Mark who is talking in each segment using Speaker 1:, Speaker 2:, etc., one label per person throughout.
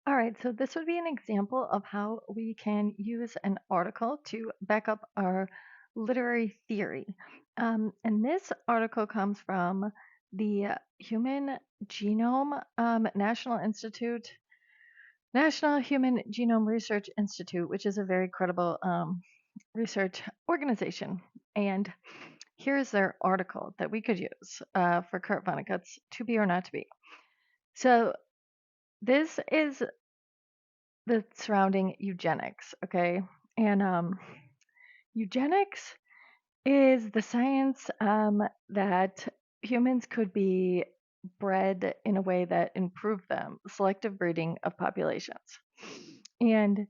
Speaker 1: All right, so this would be an example of how we can use an article to back up our literary theory. And this article comes from the Human Genome National Human Genome Research Institute, which is a very credible research organization. And here's their article that we could use for Kurt Vonnegut's To Be or Not to Be. So this is the surrounding eugenics, okay? And eugenics is the science that humans could be bred in a way that improved them, selective breeding of populations. And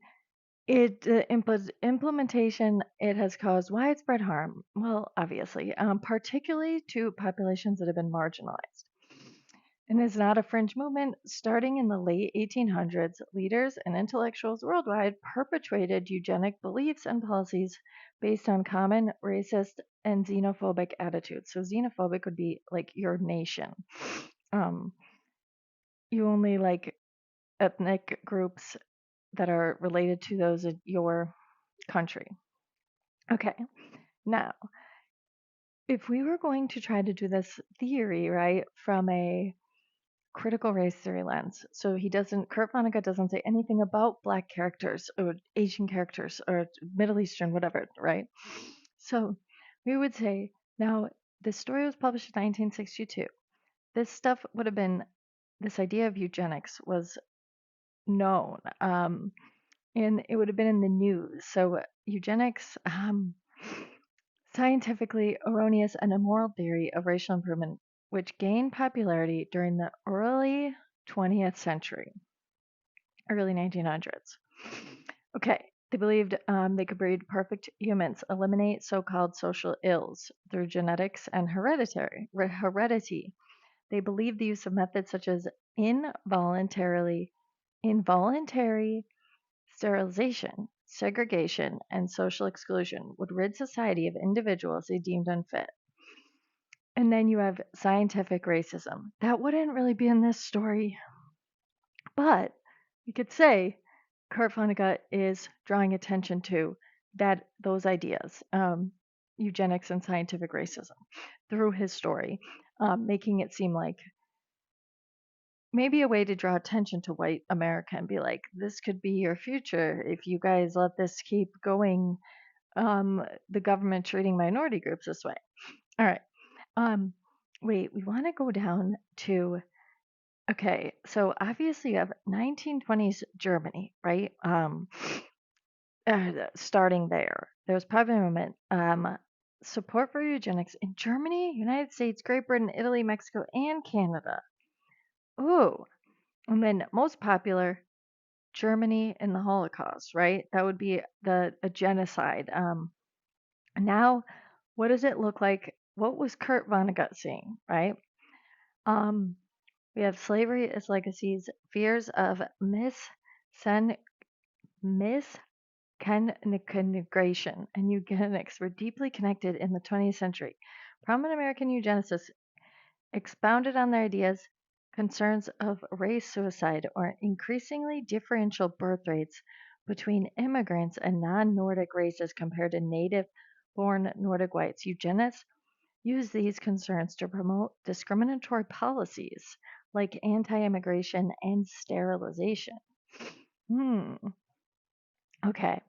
Speaker 1: implementation, it has caused widespread harm. Well, obviously, particularly to populations that have been marginalized. And is not a fringe movement. Starting in the late 1800s, leaders and intellectuals worldwide perpetuated eugenic beliefs and policies based on common racist and xenophobic attitudes. So, xenophobic would be like your nation. Um, you only like ethnic groups that are related to those in your country. Okay, now, if we were going to try to do this theory, right, from a critical race theory lens. So Kurt Vonnegut doesn't say anything about Black characters or Asian characters or Middle Eastern, whatever, right? So we would say, now, this story was published in 1962. This stuff would have been, this idea of eugenics was known, and it would have been in the news. So eugenics, scientifically erroneous and immoral theory of racial improvement, which gained popularity during the early 20th century, early 1900s. Okay, they believed they could breed perfect humans, eliminate so-called social ills through genetics and heredity. They believed the use of methods such as involuntary sterilization, segregation, and social exclusion would rid society of individuals they deemed unfit. And then you have scientific racism. That wouldn't really be in this story, but you could say Kurt Vonnegut is drawing attention to those ideas, eugenics and scientific racism, through his story, making it seem like maybe a way to draw attention to white America and be like, this could be your future if you guys let this keep going. The government treating minority groups this way. All right. Um, wait, we want to go down to, okay, so obviously you have 1920s Germany, right? Starting there. There was private movement, support for eugenics in Germany, United States, Great Britain, Italy, Mexico, and Canada. Ooh, and then most popular, Germany in the Holocaust, right? That would be a genocide. Now, what does it look like? What was Kurt Vonnegut seeing, right? Um, we have slavery as legacies, fears of miscanigration, and eugenics were deeply connected in the 20th century. Prominent American eugenicists expounded on their ideas, concerns of race suicide, or increasingly differential birth rates between immigrants and non-Nordic races compared to native-born Nordic whites. Eugenists use these concerns to promote discriminatory policies like anti-immigration and sterilization. Hmm. Okay.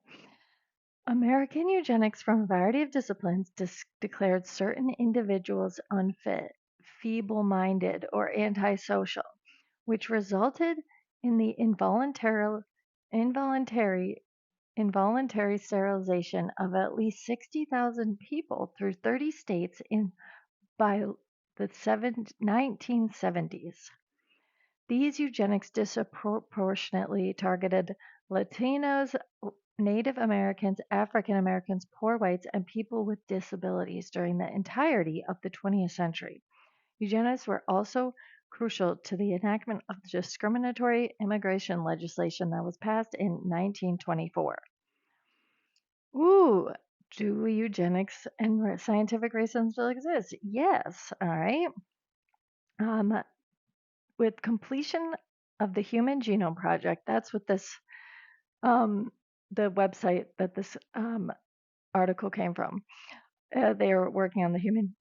Speaker 1: American eugenics from a variety of disciplines declared certain individuals unfit, feeble-minded, or antisocial, which resulted in the involuntary sterilization of at least 60,000 people through 30 states by the 1970s. These eugenics disproportionately targeted Latinos, Native Americans, African Americans, poor whites, and people with disabilities during the entirety of the 20th century. Eugenics were also crucial to the enactment of the discriminatory immigration legislation that was passed in 1924. Ooh, do eugenics and scientific racism still exist? Yes. All right. Um, with completion of the Human Genome Project. That's what this the website that this article came from. They are working on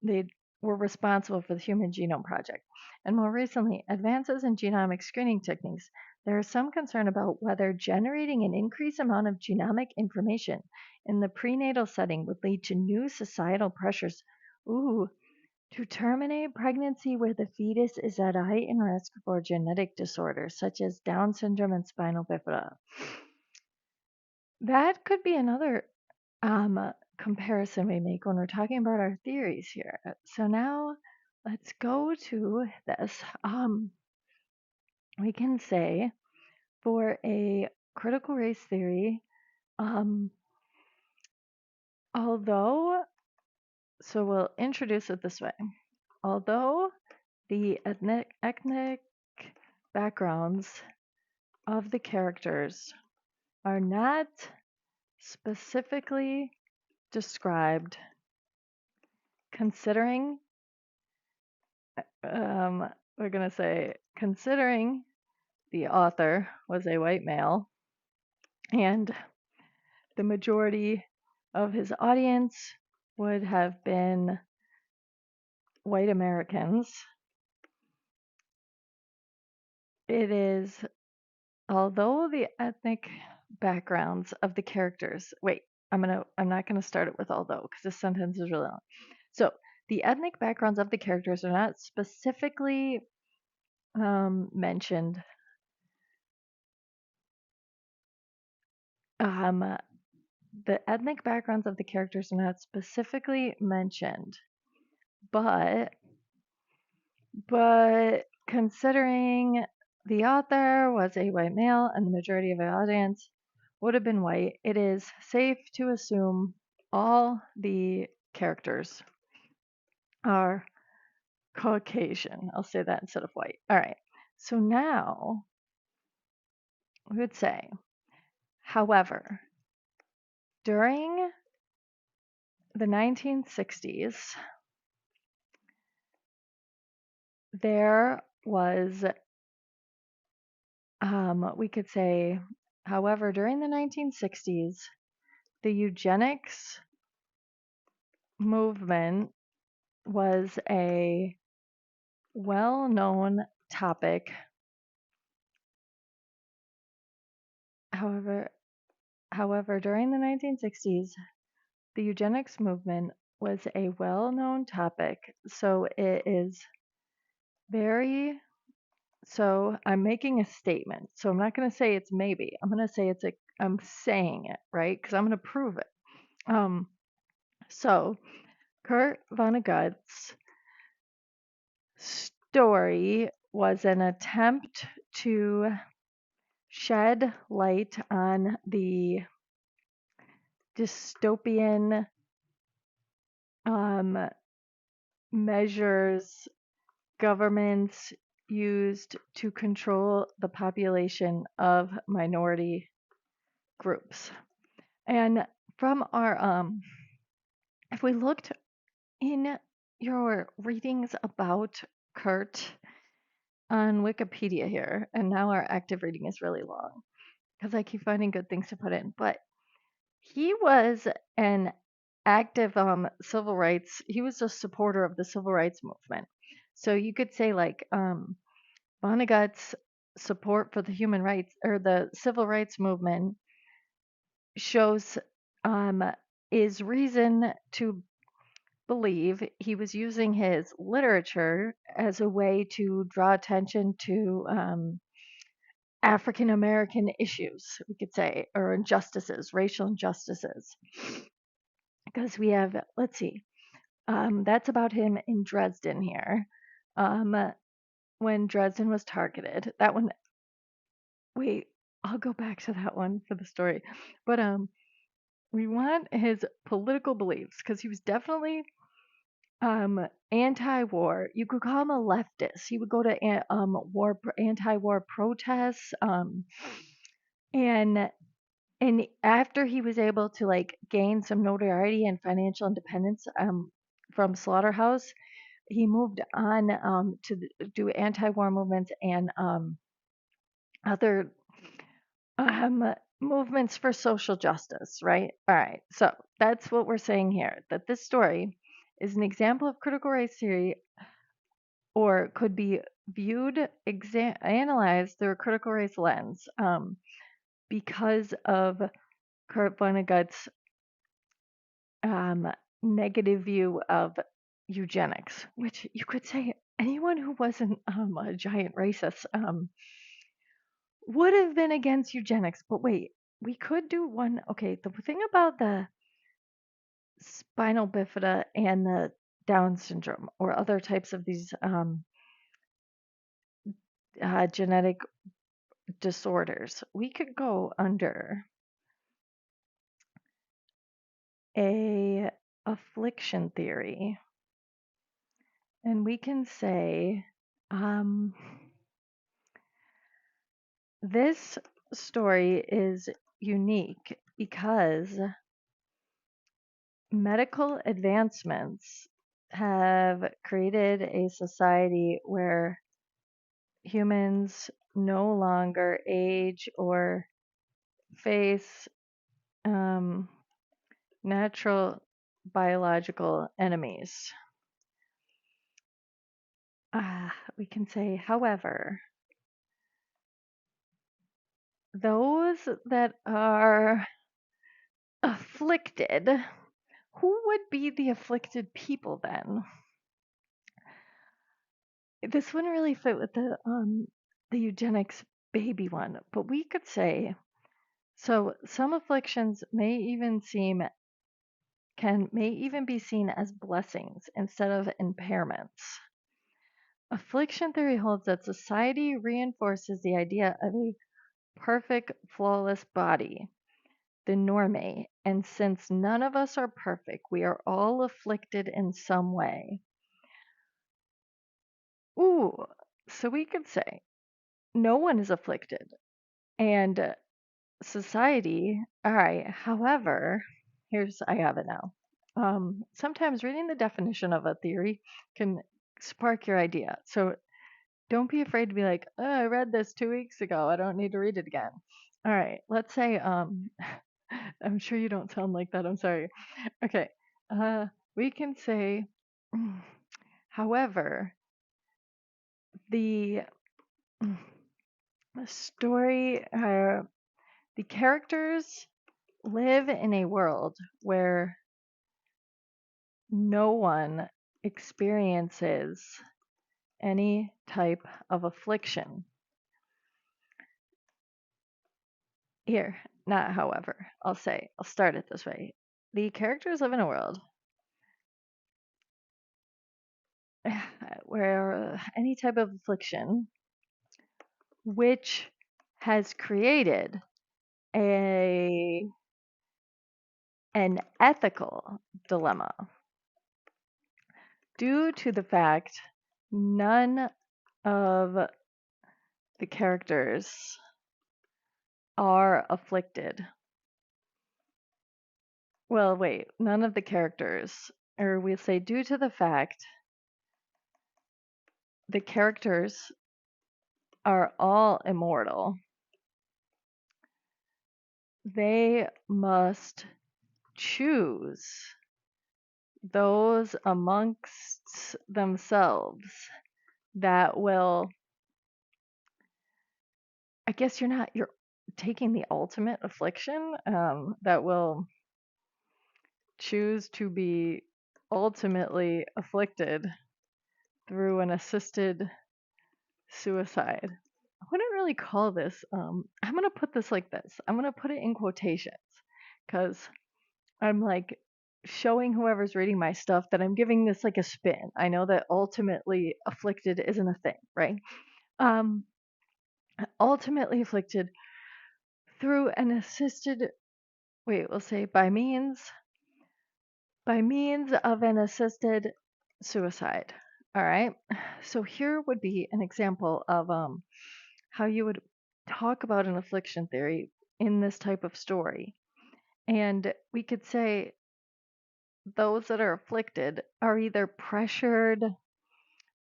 Speaker 1: they were responsible for the Human Genome Project. And more recently, advances in genomic screening techniques. There is some concern about whether generating an increased amount of genomic information in the prenatal setting would lead to new societal pressures. To terminate pregnancy where the fetus is at a heightened risk for genetic disorders such as Down syndrome and spinal bifida. That could be another comparison we make when we're talking about our theories here. So now let's go to this. We can say for a critical race theory, although, so we'll introduce it this way. Although the ethnic backgrounds of the characters are not specifically described, considering, we're going to say, considering the author was a white male and the majority of his audience would have been white Americans, it is, although the ethnic backgrounds of the characters, I'm not gonna start it with although because this sentence is really long. So the ethnic backgrounds of the characters are not specifically mentioned. The ethnic backgrounds of the characters are not specifically mentioned, but considering the author was a white male and the majority of the audience would have been white, it is safe to assume all the characters are Caucasian. I'll say that instead of white. All right. So now we would say, however, during the 1960s, there was, we could say, however, during the 1960s, the eugenics movement was a well-known topic. However, during the 1960s, the eugenics movement was a well-known topic. So it is very, so I'm making a statement. So I'm not going to say it's maybe. I'm going to say I'm saying it, right? Because I'm going to prove it. So Kurt Vonnegut's story was an attempt to shed light on the dystopian measures governments used to control the population of minority groups. And from our, if we looked in your readings about Kurt on Wikipedia here, and now our active reading is really long because I keep finding good things to put in, but he was an active civil rights, he was a supporter of the civil rights movement. So you could say like Vonnegut's support for the human rights or the civil rights movement shows is reason to believe he was using his literature as a way to draw attention to African American issues, we could say, or injustices, racial injustices. Because we have, let's see, that's about him in Dresden here. When Dresden was targeted, that one, wait, I'll go back to that one for the story. But we want his political beliefs because he was definitely anti-war. You could call him a leftist. He would go to anti-war protests, and after he was able to like gain some notoriety and financial independence from Slaughterhouse, he moved on to do anti-war movements and other movements for social justice, right? All right, so that's what we're saying here, that this story is an example of critical race theory, or could be viewed, analyzed through a critical race lens, because of Kurt Vonnegut's negative view of eugenics, which you could say anyone who wasn't a giant racist would have been against eugenics. But wait, we could do one. Okay, the thing about the spinal bifida and the Down syndrome or other types of these genetic disorders, we could go under a affliction theory, and we can say this story is unique because medical advancements have created a society where humans no longer age or face natural biological enemies. We can say, however, those that are afflicted, who would be the afflicted people then? This wouldn't really fit with the eugenics baby one, but we could say, so some afflictions may even be seen as blessings instead of impairments. Affliction theory holds that society reinforces the idea of a perfect, flawless body, the norme, and since none of us are perfect, we are all afflicted in some way. Ooh, so we could say no one is afflicted, and society, all right, however, I have it now. Sometimes reading the definition of a theory can spark your idea. So don't be afraid to be like, oh, I read this 2 weeks ago. I don't need to read it again. All right, let's say, I'm sure you don't sound like that. I'm sorry. Okay, we can say, however, the story, the characters live in a world where no one experiences any type of affliction. Here, not however, I'll start it this way. The characters live in a world where any type of affliction, which has created an ethical dilemma due to the fact none of the characters are afflicted. Well, wait, none of the characters, or we'll say due to the fact the characters are all immortal, they must choose those amongst themselves that will, I guess you're taking the ultimate affliction, that will choose to be ultimately afflicted through an assisted suicide. I wouldn't really call this, I'm going to put this like this. I'm going to put it in quotations because I'm like showing whoever's reading my stuff that I'm giving this like a spin. I know that ultimately afflicted isn't a thing, right? Ultimately afflicted through an assisted, we'll say by means of an assisted suicide. All right. So here would be an example of how you would talk about an affliction theory in this type of story. And we could say those that are afflicted are either pressured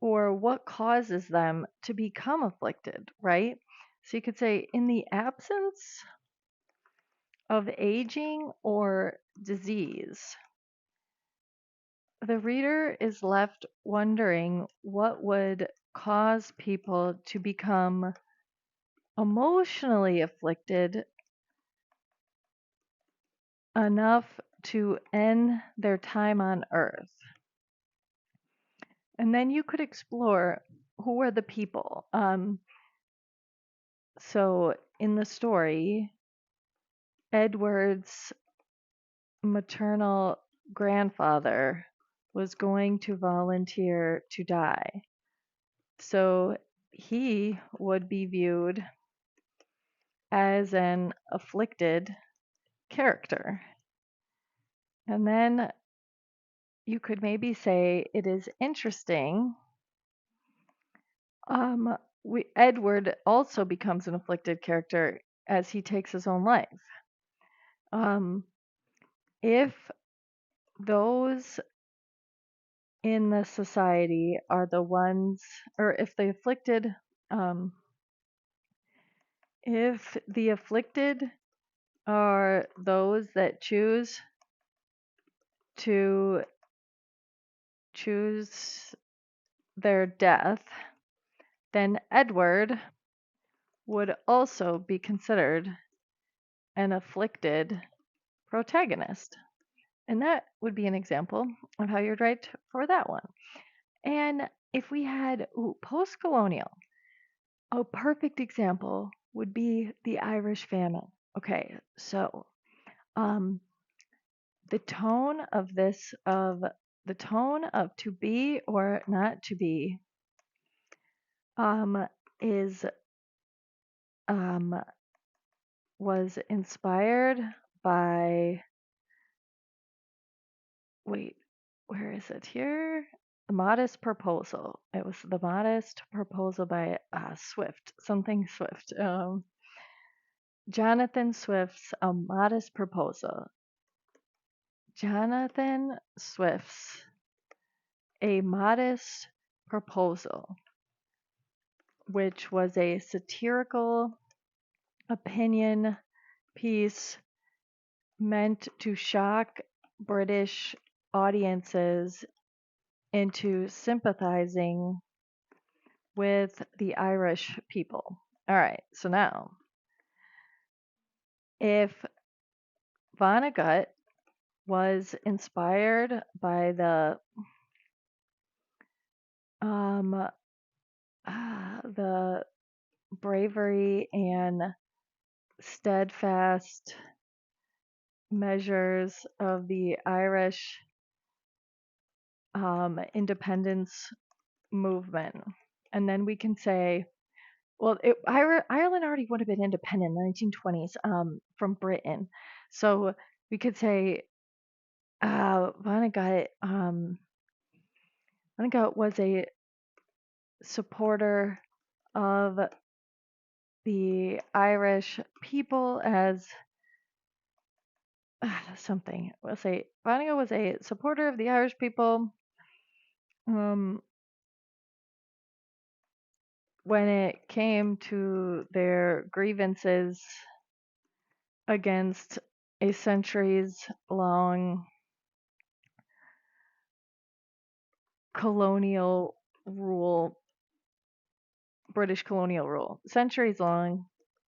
Speaker 1: or what causes them to become afflicted, right? So you could say, in the absence of aging or disease, the reader is left wondering what would cause people to become emotionally afflicted enough to end their time on Earth. And then you could explore who are the people. So in the story, Edward's maternal grandfather was going to volunteer to die. So he would be viewed as an afflicted character. And then you could maybe say it is interesting. Edward also becomes an afflicted character as he takes his own life. If those in the society are the ones, or if the afflicted, are those that choose their death, then Edward would also be considered an afflicted protagonist. And that would be an example of how you'd write for that one. And if we had post-colonial, a perfect example would be the Irish famine. Okay, so the tone of to be or not to be is was inspired by, wait, where is it here? The Modest Proposal. It was The Modest Proposal by Swift, something Swift. Jonathan Swift's A Modest Proposal. Jonathan Swift's A Modest Proposal, which was a satirical opinion piece meant to shock British audiences into sympathizing with the Irish people. All right, so now, if Vonnegut was inspired by the bravery and steadfast measures of the Irish independence movement, and then we can say, well, Ireland already would have been independent in the 1920s from Britain, so we could say Vonnegut was a supporter of the Irish people as something. We'll say Vonnegut was a supporter of the Irish people when it came to their grievances against a centuries-long colonial rule, British colonial rule. Centuries-long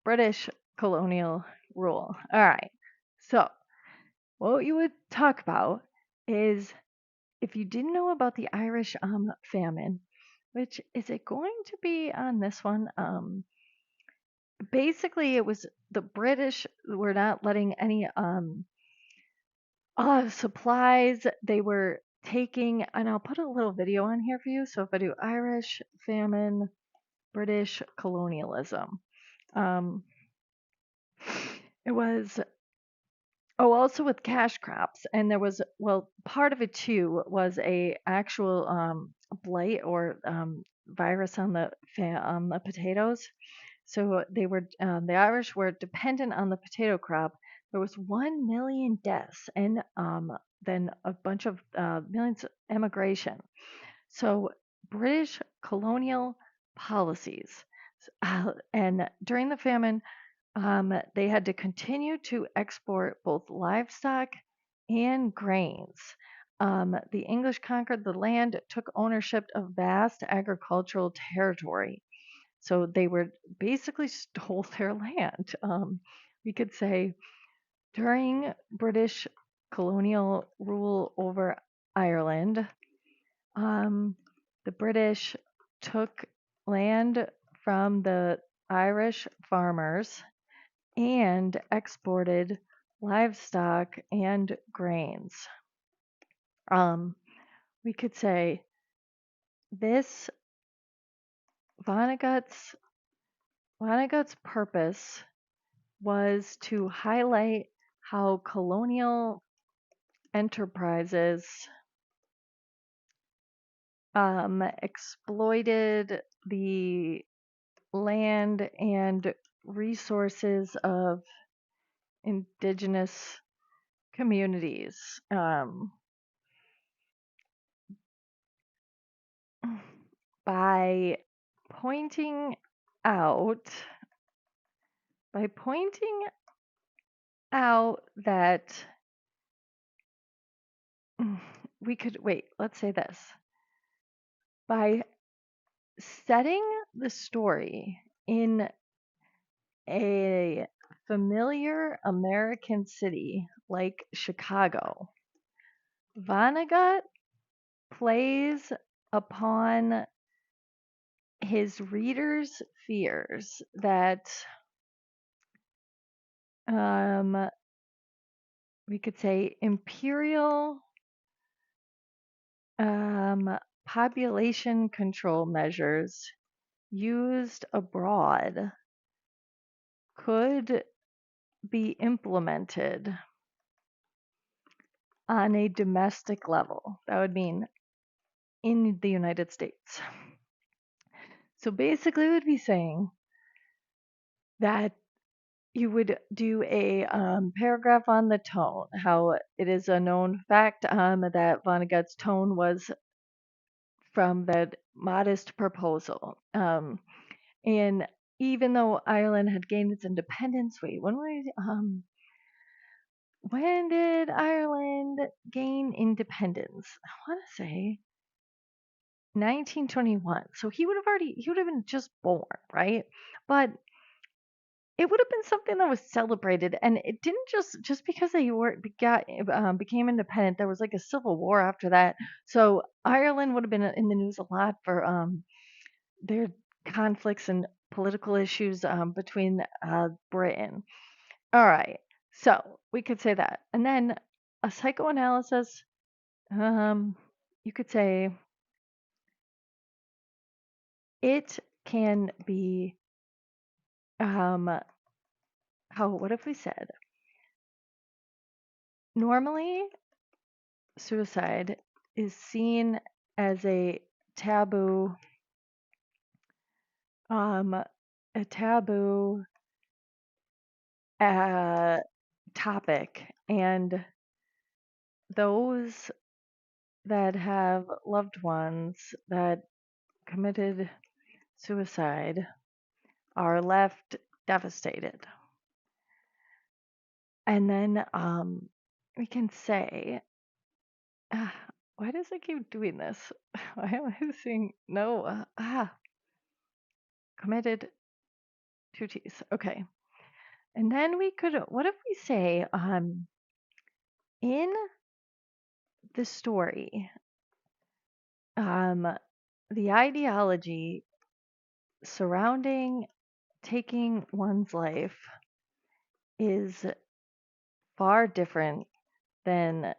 Speaker 1: British colonial rule. All right. So, what you would talk about is, if you didn't know about the Irish famine, which is it going to be on this one? Basically, it was the British were not letting any supplies they were taking, and I'll put a little video on here for you. So if I do Irish famine, British colonialism, it was also with cash crops, and there was, well, part of it too was a actual blight or virus on the potatoes. So they were the Irish were dependent on the potato crop. There was 1 million deaths and then a bunch of millions of emigration. So British colonial policies. And during the famine, they had to continue to export both livestock and grains. The English conquered the land, took ownership of vast agricultural territory. So they were basically stole their land. We could say during British colonial rule over Ireland, the British took land from the Irish farmers and exported livestock and grains. We could say this Vonnegut's purpose was to highlight how colonial enterprises exploited the land and resources of indigenous communities. By pointing out that we could wait, let's say this. By setting the story in a familiar American city like Chicago, Vonnegut plays upon his readers' fears that we could say imperial population control measures used abroad could be implemented on a domestic level. That would mean in the United States. So basically, it would be saying that you would do a paragraph on the tone, how it is a known fact that Vonnegut's tone was from that modest proposal. And even though Ireland had gained its independence, when did Ireland gain independence? I want to say 1921. So he would have been just born, right? But it would have been something that was celebrated, and it didn't just because they became independent. There was like a civil war after that, so Ireland would have been in the news a lot for their conflicts and political issues between Britain. All right, so we could say that, and then a psychoanalysis. You could say it can be what if we said normally suicide is seen as a taboo um a taboo topic, and those that have loved ones that committed suicide are left devastated. And then we can say, why does it keep doing this? Why am I saying no? Committed two T's. Okay. And then what if we say, in the story, the ideology surrounding taking one's life is far different than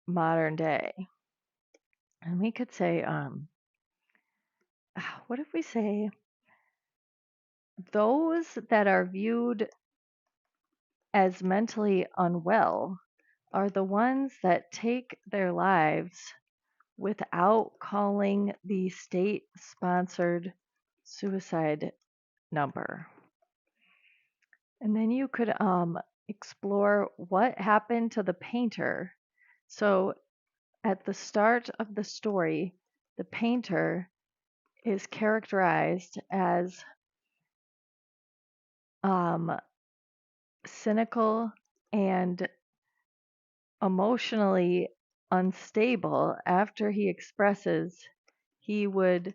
Speaker 1: modern day. And we could say, what if we say those that are viewed as mentally unwell are the ones that take their lives without calling the state-sponsored suicide number. And then you could explore what happened to the painter. So at the start of the story, the painter is characterized as cynical and emotionally unstable. After he expresses, he would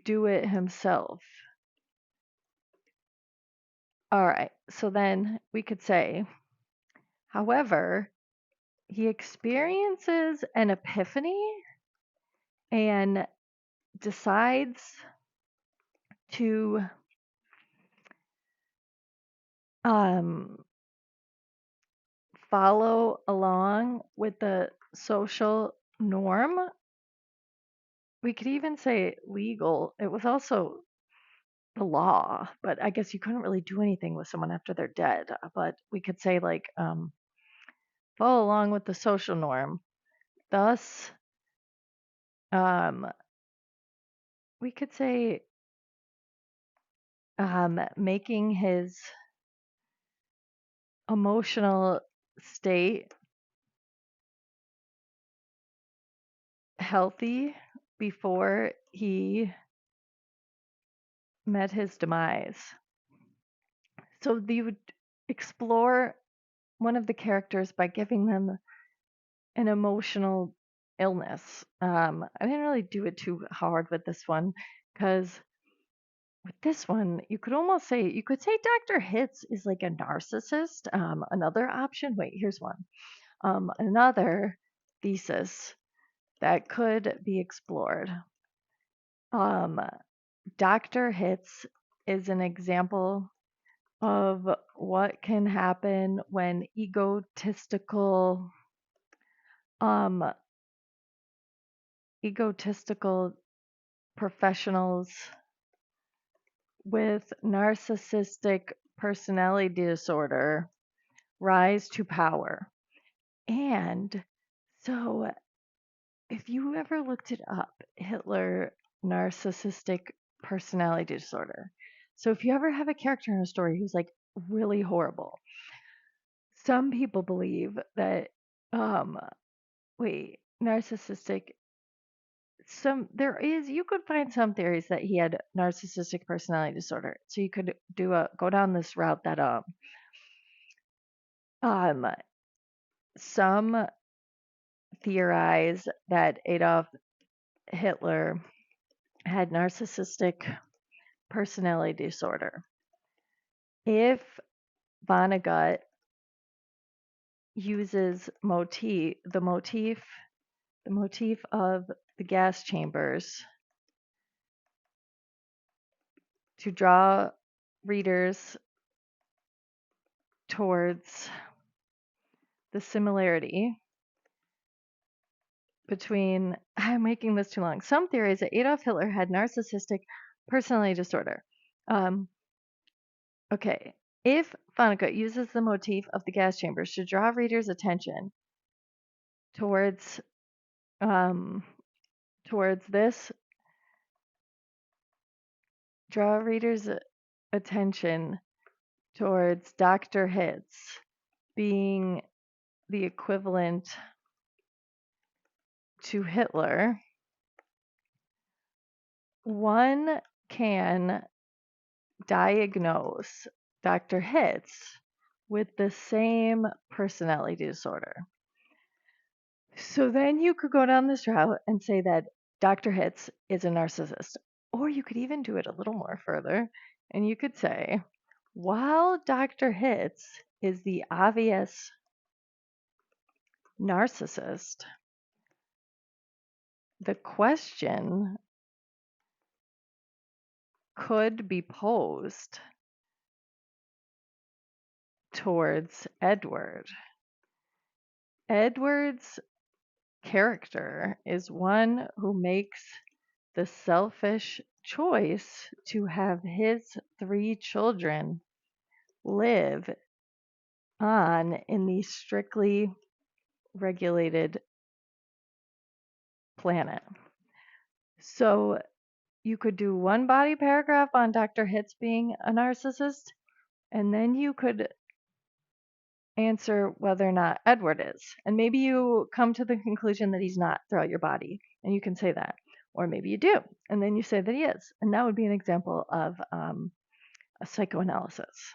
Speaker 1: do it himself. All right, so then we could say, however, he experiences an epiphany and decides to follow along with the social norm. We could even say legal. It was also the law, but I guess you couldn't really do anything with someone after they're dead. But we could say, like, follow along with the social norm. Thus, we could say making his emotional state healthy before he met his demise. So you would explore one of the characters by giving them an emotional illness. I didn't really do it too hard with this one because with this one, you could almost say, you could say Dr. Hitz is like a narcissist. Another option, wait, here's one. Another thesis that could be explored. Dr. Hitz is an example of what can happen when egotistical professionals with narcissistic personality disorder rise to power. And so if you ever looked it up, Hitler narcissistic personality disorder. So if you ever have a character in a story who's like really horrible, some people believe that narcissistic, you could find some theories that he had narcissistic personality disorder. So you could go down this route that um some theorize that Adolf Hitler had narcissistic personality disorder. If Vonnegut uses the motif of the gas chambers to draw readers towards the similarity between, I'm making this too long. Some theories that Adolf Hitler had narcissistic personality disorder. Okay, if Vonnegut uses the motif of the gas chambers to draw readers' attention towards this, draw readers' attention towards Dr. Hitz being the equivalent to Hitler, one can diagnose Dr. Hitz with the same personality disorder. So then you could go down this route and say that Dr. Hitz is a narcissist. Or you could even do it a little more further and you could say, while Dr. Hitz is the obvious narcissist, the question could be posed towards Edward. Edward's character is one who makes the selfish choice to have his 3 children live on in the strictly regulated planet. So you could do one body paragraph on Dr. Hitz being a narcissist, and then you could answer whether or not Edward is. And maybe you come to the conclusion that he's not throughout your body, and you can say that. Or maybe you do, and then you say that he is. And that would be an example of a psychoanalysis.